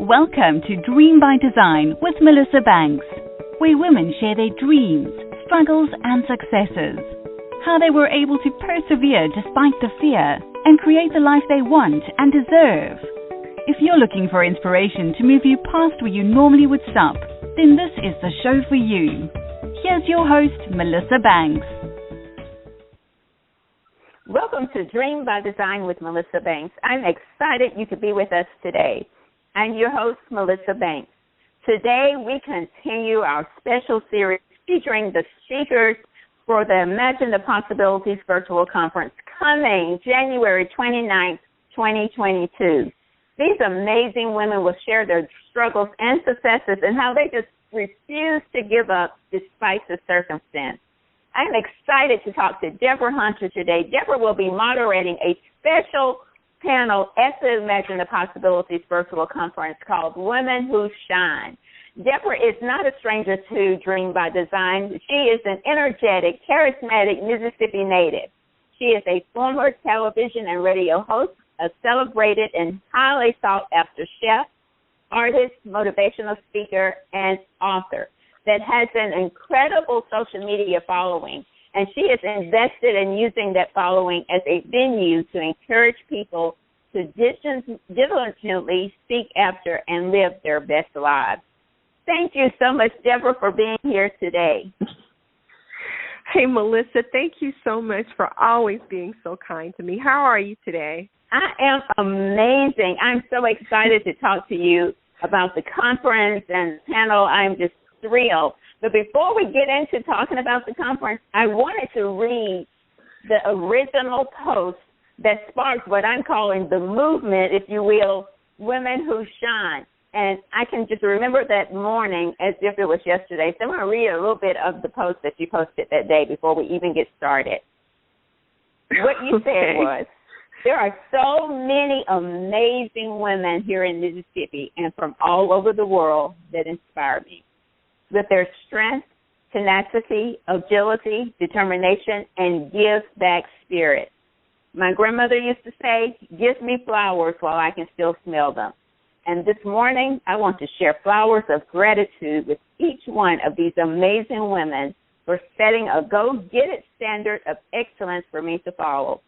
Welcome to Dream by Design with Melissa Banks, where women share their dreams, struggles, and successes. How they were able to persevere despite the fear and create the life they want and deserve. If you're looking for inspiration to move you past where you normally would stop, then this is the show for you. Here's your host, Melissa Banks. Welcome to Dream by Design with Melissa Banks. I'm excited you could be with us today. I'm your host, Melissa Banks. Today, we continue our special series featuring the speakers for the Imagine the Possibilities virtual conference coming January 29th, 2022. These amazing women will share their struggles and successes and how they just refuse to give up despite the circumstance. I'm excited to talk to Deborah Hunter today. Deborah will be moderating a special panel at the Imagine the Possibilities virtual conference called Women Who Shine. Deborah is not a stranger to Dream by Design. She is an energetic, charismatic Mississippi native. She is a former television and radio host, a celebrated and highly sought-after chef, artist, motivational speaker, and author that has an incredible social media following, and she is invested in using that following as a venue to encourage people to diligently seek after and live their best lives. Thank you so much, Deborah, for being here today. Hey, Melissa, thank you so much for always being so kind to me. How are you today? I am amazing. I'm so excited to talk to you about the conference and the panel. I'm just thrilled. But before we get into talking about the conference, I wanted to read the original post that sparked what I'm calling the movement, if you will, Women Who Shine. And I can just remember that morning as if it was yesterday. So I'm going to read a little bit of the post that you posted that day before we even get started. What you said was, there are so many amazing women here in Mississippi and from all over the world that inspire me. With their strength, tenacity, agility, determination, and give-back spirit. My grandmother used to say, give me flowers while I can still smell them. And this morning, I want to share flowers of gratitude with each one of these amazing women for setting a go-get-it standard of excellence for me to follow.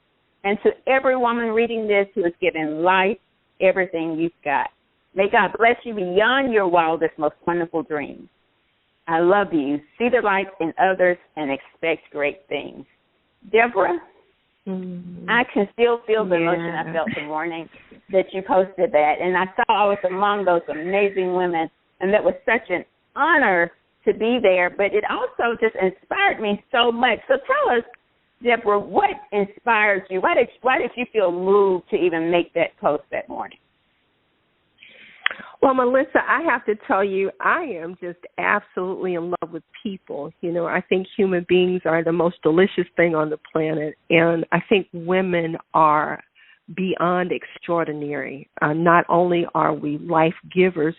And to every woman reading this who has given life everything you've got. May God bless you beyond your wildest, most wonderful dreams. I love you. See the light in others and expect great things. Deborah, I can still feel the emotion I felt the morning that you posted that. And I saw I was among those amazing women, and that was such an honor to be there. But it also just inspired me so much. So tell us, Deborah, what inspired you? Why did you feel moved to even make that post that morning? Well, Melissa, I have to tell you, I am just absolutely in love with people. You know, I think human beings are the most delicious thing on the planet, and I think women are beyond extraordinary. Not only are we life givers,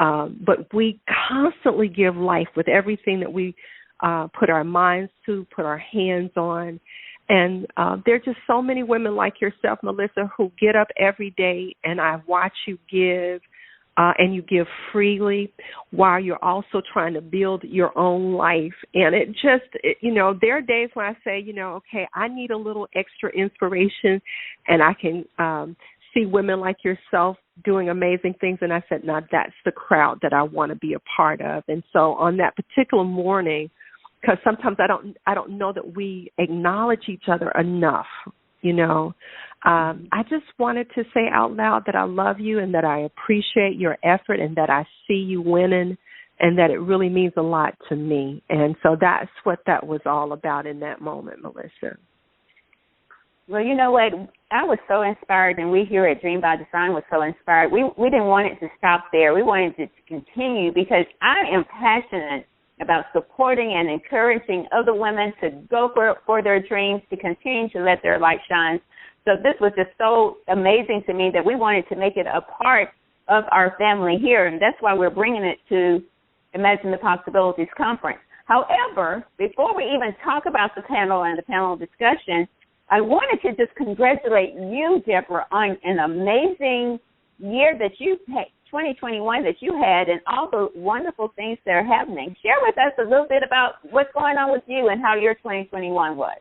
but we constantly give life with everything that we put our minds to, put our hands on. And there are just so many women like yourself, Melissa, who get up every day, and I watch you give. And you give freely while you're also trying to build your own life. And it just, there are days when I say, okay, I need a little extra inspiration, and I can see women like yourself doing amazing things. And I said, now that's the crowd that I want to be a part of. And so on that particular morning, because sometimes I don't know that we acknowledge each other enough, I just wanted to say out loud that I love you and that I appreciate your effort and that I see you winning and that it really means a lot to me. And so that's what that was all about in that moment, Melissa. Well, you know what? I was so inspired, and we here at Dream by Design was so inspired. We didn't want it to stop there. We wanted it to continue because I am passionate about supporting and encouraging other women to go for their dreams, to continue to let their light shine. So this was just so amazing to me that we wanted to make it a part of our family here, and that's why we're bringing it to Imagine the Possibilities Conference. However, before we even talk about the panel and the panel discussion, I wanted to just congratulate you, Deborah, on an amazing year that you've 2021 that you had and all the wonderful things that are happening. Share with us a little bit about what's going on with you and how your 2021 was.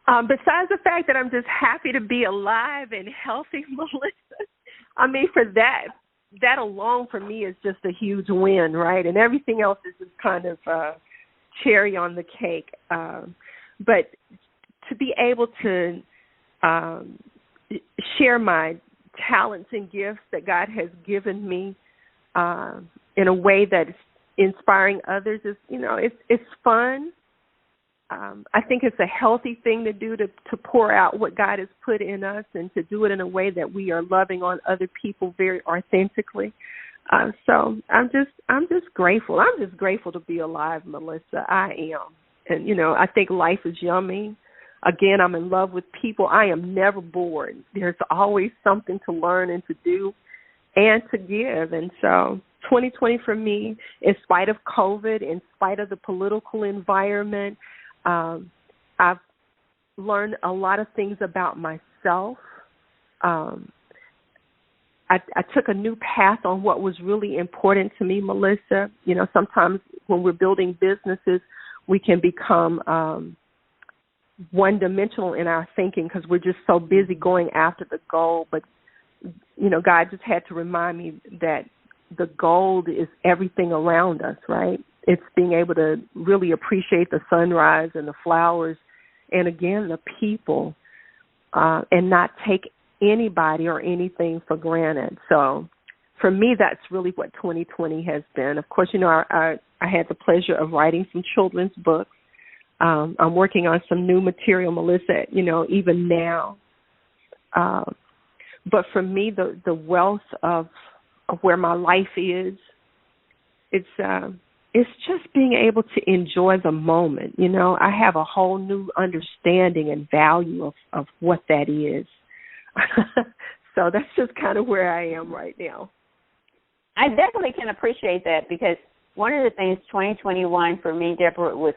Besides the fact that I'm just happy to be alive and healthy, Melissa, I mean, for that alone for me is just a huge win, right? And everything else is just kind of cherry on the cake. But to be able to share my talents and gifts that God has given me in a way that's inspiring others is, it's fun. I think it's a healthy thing to do to pour out what God has put in us and to do it in a way that we are loving on other people very authentically. So I'm just grateful. I'm just grateful to be alive, Melissa. I am. And, I think life is yummy. Again, I'm in love with people. I am never bored. There's always something to learn and to do and to give. And so 2020 for me, in spite of COVID, in spite of the political environment, I've learned a lot of things about myself. I took a new path on what was really important to me, Melissa. Sometimes when we're building businesses, we can become one-dimensional in our thinking because we're just so busy going after the goal. But, God just had to remind me that the gold is everything around us, right? It's being able to really appreciate the sunrise and the flowers and, again, the people and not take anybody or anything for granted. So for me, that's really what 2020 has been. Of course, I had the pleasure of writing some children's books. I'm working on some new material, Melissa, even now. But for me, the wealth of where my life is, it's just being able to enjoy the moment. I have a whole new understanding and value of what that is. So that's just kind of where I am right now. I definitely can appreciate that because one of the things 2021 for me, Deborah, was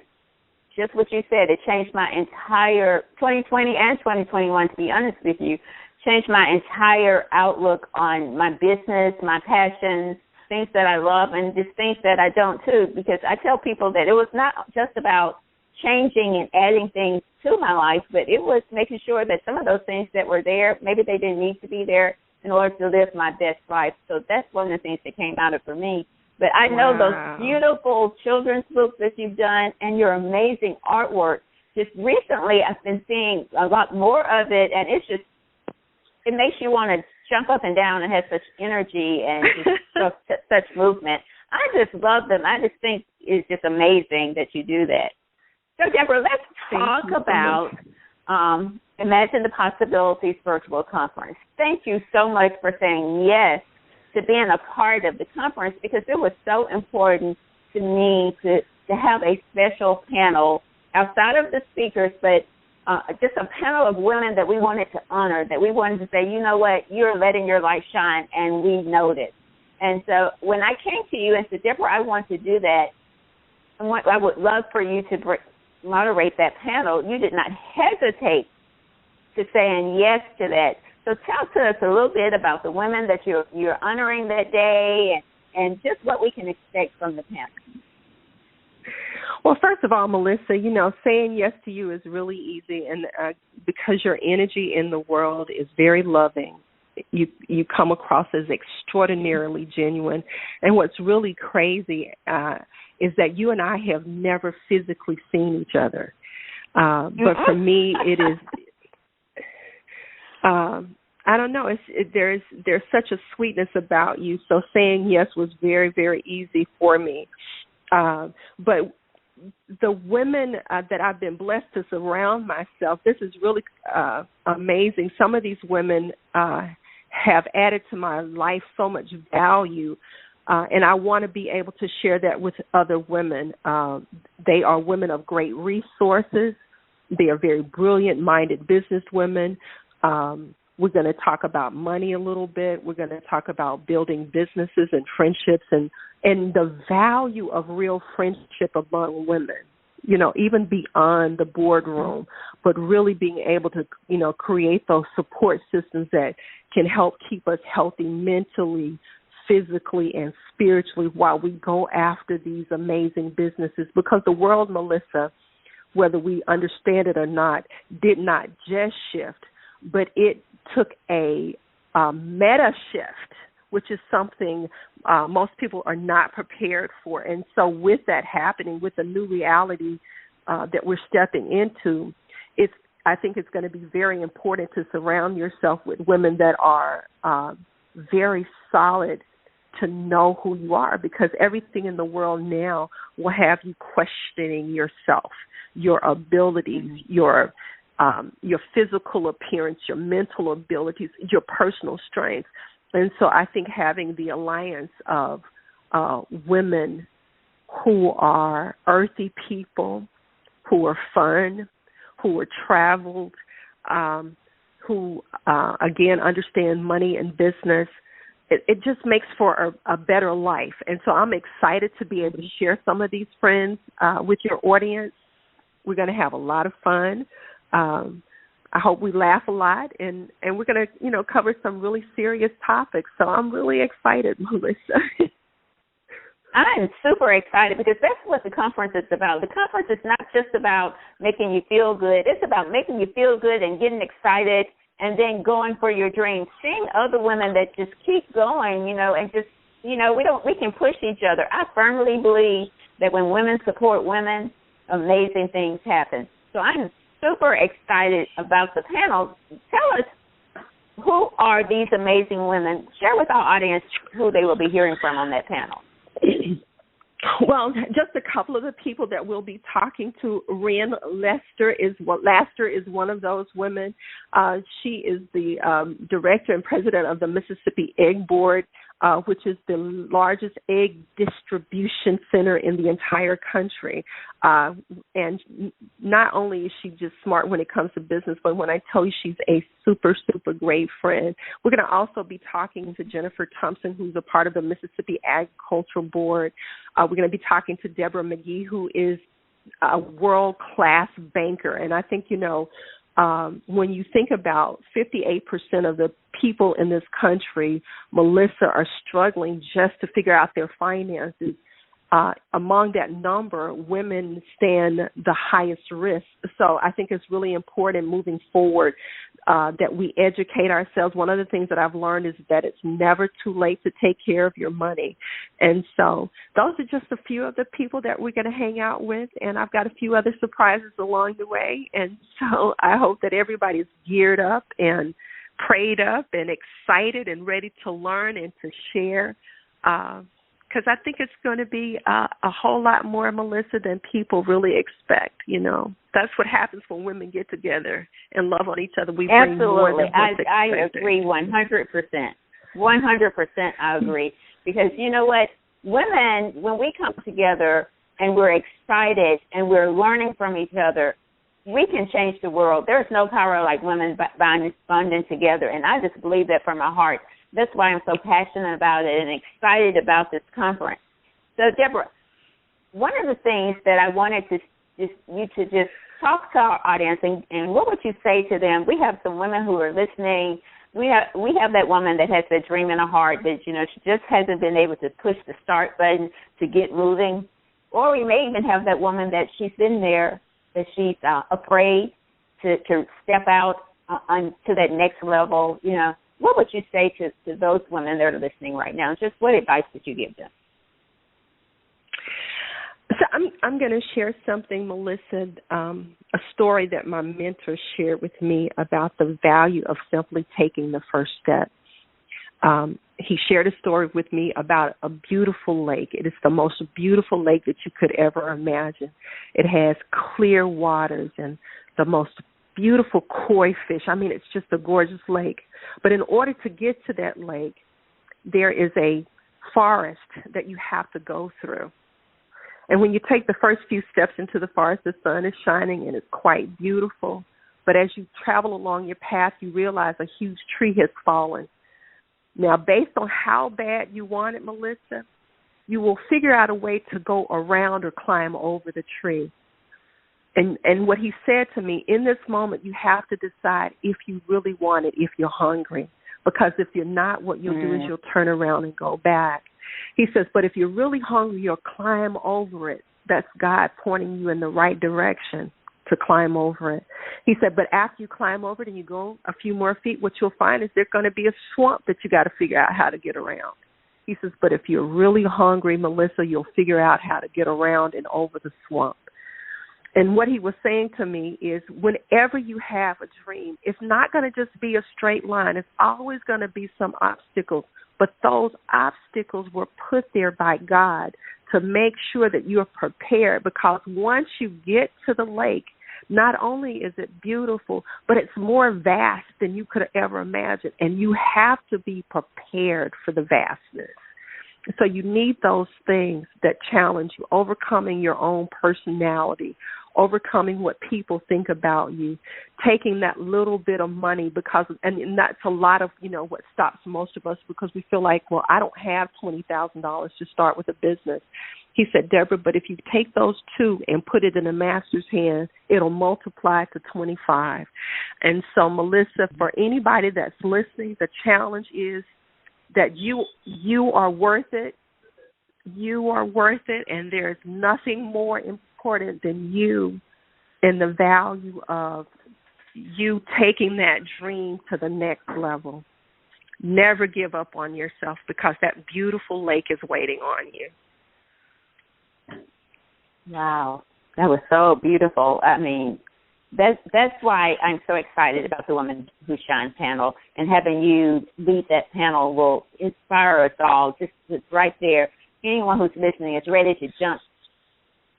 just what you said. It changed my entire 2020 and 2021, to be honest with you, changed my entire outlook on my business, my passions, things that I love, and just things that I don't too, because I tell people that it was not just about changing and adding things to my life, but it was making sure that some of those things that were there, maybe they didn't need to be there in order to live my best life. So that's one of the things that came out of it for me. But I know those beautiful children's books that you've done and your amazing artwork. Just recently I've been seeing a lot more of it, and it makes you want to jump up and down and have such energy and just such movement. I just love them. I just think it's just amazing that you do that. So, Deborah, let's talk about Imagine the Possibilities Virtual Conference. Thank you so much for saying yes to being a part of the conference, because it was so important to me to have a special panel outside of the speakers, but just a panel of women that we wanted to honor, that we wanted to say, you know what, you're letting your light shine, and we noticed. And so when I came to you and said, Deborah, I want to do that, I would love for you to moderate that panel, you did not hesitate to saying yes to that. So tell to us a little bit about the women that you're honoring that day and just what we can expect from the panel. Well, first of all, Melissa, saying yes to you is really easy, and because your energy in the world is very loving, you come across as extraordinarily genuine. And what's really crazy is that you and I have never physically seen each other. But for me, it is. I don't know. There's such a sweetness about you. So saying yes was very, very easy for me. But the women that I've been blessed to surround myself, this is really amazing. Some of these women have added to my life so much value, and I want to be able to share that with other women. They are women of great resources. They are very brilliant-minded business women. We're going to talk about money a little bit. We're going to talk about building businesses and friendships and the value of real friendship among women, even beyond the boardroom. but really being able to, create those support systems that can help keep us healthy mentally, physically, and spiritually while we go after these amazing businesses. Because the world, Melissa, whether we understand it or not, did not just shift, but it took a meta shift, which is something most people are not prepared for. And so with that happening, with the new reality that we're stepping into, I think it's going to be very important to surround yourself with women that are very solid to know who you are, because everything in the world now will have you questioning yourself, your abilities, your physical appearance, your mental abilities, your personal strengths. And so I think having the alliance of women who are earthy people, who are fun, who are traveled, who, again, understand money and business, it just makes for a better life. And so I'm excited to be able to share some of these friends with your audience. We're going to have a lot of fun. I hope we laugh a lot, and we're going to, cover some really serious topics. So I'm really excited, Melissa. I'm super excited because that's what the conference is about. The conference is not just about making you feel good. It's about making you feel good and getting excited and then going for your dreams. Seeing other women that just keep going, and just, we can push each other. I firmly believe that when women support women, amazing things happen. So I'm super excited about the panel. Tell us, who are these amazing women? Share with our audience who they will be hearing from on that panel. Well, just a couple of the people that we'll be talking to. Ren Laster is one of those women. She is the director and president of the Mississippi Egg Board, which is the largest egg distribution center in the entire country. And not only is she just smart when it comes to business, but when I tell you she's a super, super great friend. We're going to also be talking to Jennifer Thompson, who's a part of the Mississippi Agricultural Board. We're going to be talking to Deborah McGee, who is a world-class banker. And I think, when you think about 58% of the people in this country, Melissa, are struggling just to figure out their finances. Among that number, women stand the highest risk. So I think it's really important moving forward that we educate ourselves. One of the things that I've learned is that it's never too late to take care of your money. And so those are just a few of the people that we're going to hang out with, and I've got a few other surprises along the way. And so I hope that everybody's geared up and prayed up and excited and ready to learn and to share, because I think it's going to be a whole lot more, Melissa, than people really expect. That's what happens when women get together and love on each other. We bring more than what's expected. I agree 100%. 100% I agree. Because you know what? Women, when we come together and we're excited and we're learning from each other, we can change the world. There's no power like women bonding together. And I just believe that from my heart. That's why I'm so passionate about it and excited about this conference. So, Deborah, one of the things that I wanted to just talk to our audience, and what would you say to them? We have some women who are listening. We have that woman that has that dream in her heart that, she just hasn't been able to push the start button to get moving. Or we may even have that woman that she's been there, that she's afraid to step out to that next level, What would you say to those women that are listening right now? Just what advice would you give them? So I'm going to share something, Melissa, a story that my mentor shared with me about the value of simply taking the first step. He shared a story with me about a beautiful lake. It is the most beautiful lake that you could ever imagine. It has clear waters and the most beautiful koi fish. I mean, it's just a gorgeous lake. But in order to get to that lake, there is a forest that you have to go through. And when you take the first few steps into the forest, the sun is shining and it's quite beautiful. But as you travel along your path, you realize a huge tree has fallen. Now, based on how bad you want it, Melissa, you will figure out a way to go around or climb over the tree. And what he said to me, in this moment, you have to decide if you really want it, if you're hungry. Because if you're not, what you'll do is you'll turn around and go back. He says, but if you're really hungry, you'll climb over it. That's God pointing you in the right direction to climb over it. He said, but after you climb over it and you go a few more feet, what you'll find is there's going to be a swamp that you got to figure out how to get around. He says, but if you're really hungry, Melissa, you'll figure out how to get around and over the swamp. And what he was saying to me is whenever you have a dream, it's not going to just be a straight line. It's always going to be some obstacles. But those obstacles were put there by God to make sure that you're prepared, because once you get to the lake, not only is it beautiful, but it's more vast than you could ever imagine. And you have to be prepared for the vastness. So you need those things that challenge you, overcoming your own personality, overcoming what people think about you, taking that little bit of money and that's a lot of, what stops most of us, because we feel like, well, I don't have $20,000 to start with a business. He said, Deborah, but if you take those two and put it in a master's hand, it'll multiply to 25. And so, Melissa, for anybody that's listening, the challenge is that you are worth it. You are worth it, and there's nothing more important than you and the value of you taking that dream to the next level. Never give up on yourself, because that beautiful lake is waiting on you. Wow, that was so beautiful. I mean, that's why I'm so excited about the Woman Who Shines panel, and having you lead that panel will inspire us all. Just right there, anyone who's listening is ready to jump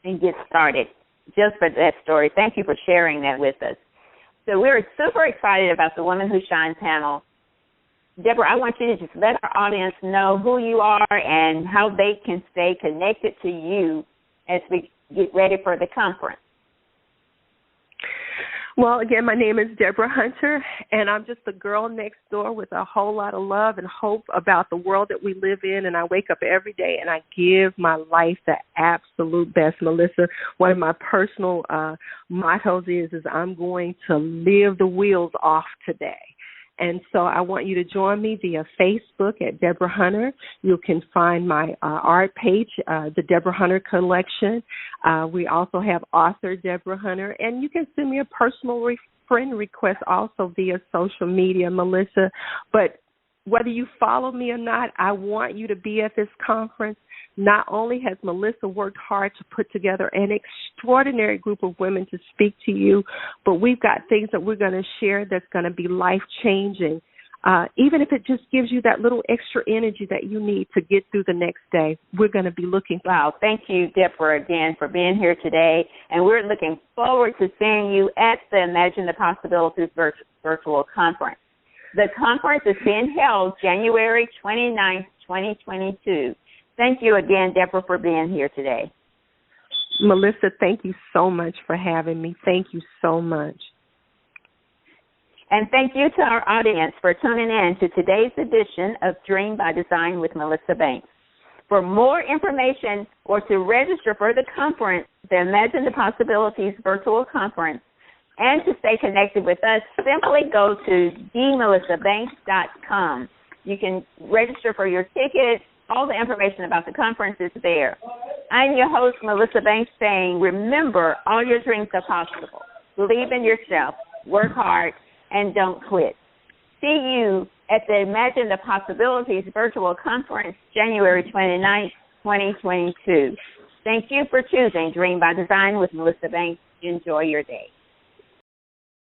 and get started just for that story. Thank you for sharing that with us. So we're super excited about the Woman Who Shines panel. Deborah, I want you to just let our audience know who you are and how they can stay connected to you as we get ready for the conference. Well, again, my name is Deborah Hunter, and I'm just a girl next door with a whole lot of love and hope about the world that we live in, and I wake up every day and I give my life the absolute best. Melissa, one of my personal mottos is I'm going to live the wheels off today. And so I want you to join me via Facebook at Deborah Hunter. You can find my art page, the Deborah Hunter Collection. We also have author Deborah Hunter. And you can send me a personal friend request also via social media, Melissa. But whether you follow me or not, I want you to be at this conference. Not only has Melissa worked hard to put together an extraordinary group of women to speak to you, but we've got things that we're going to share that's going to be life-changing. Even if it just gives you that little extra energy that you need to get through the next day, we're going to be looking. Wow, thank you, Deborah, again, for being here today. And we're looking forward to seeing you at the Imagine the Possibilities virtual conference. The conference is being held January 29th, 2022. Thank you again, Deborah, for being here today. Melissa, thank you so much for having me. Thank you so much. And thank you to our audience for tuning in to today's edition of Dream by Design with Melissa Banks. For more information or to register for the conference, the Imagine the Possibilities virtual conference, and to stay connected with us, simply go to themelissabanks.com. You can register for your tickets. All the information about the conference is there. I'm your host, Melissa Banks, saying, remember, all your dreams are possible. Believe in yourself, work hard, and don't quit. See you at the Imagine the Possibilities virtual conference, January 29th, 2022. Thank you for choosing Dream by Design with Melissa Banks. Enjoy your day.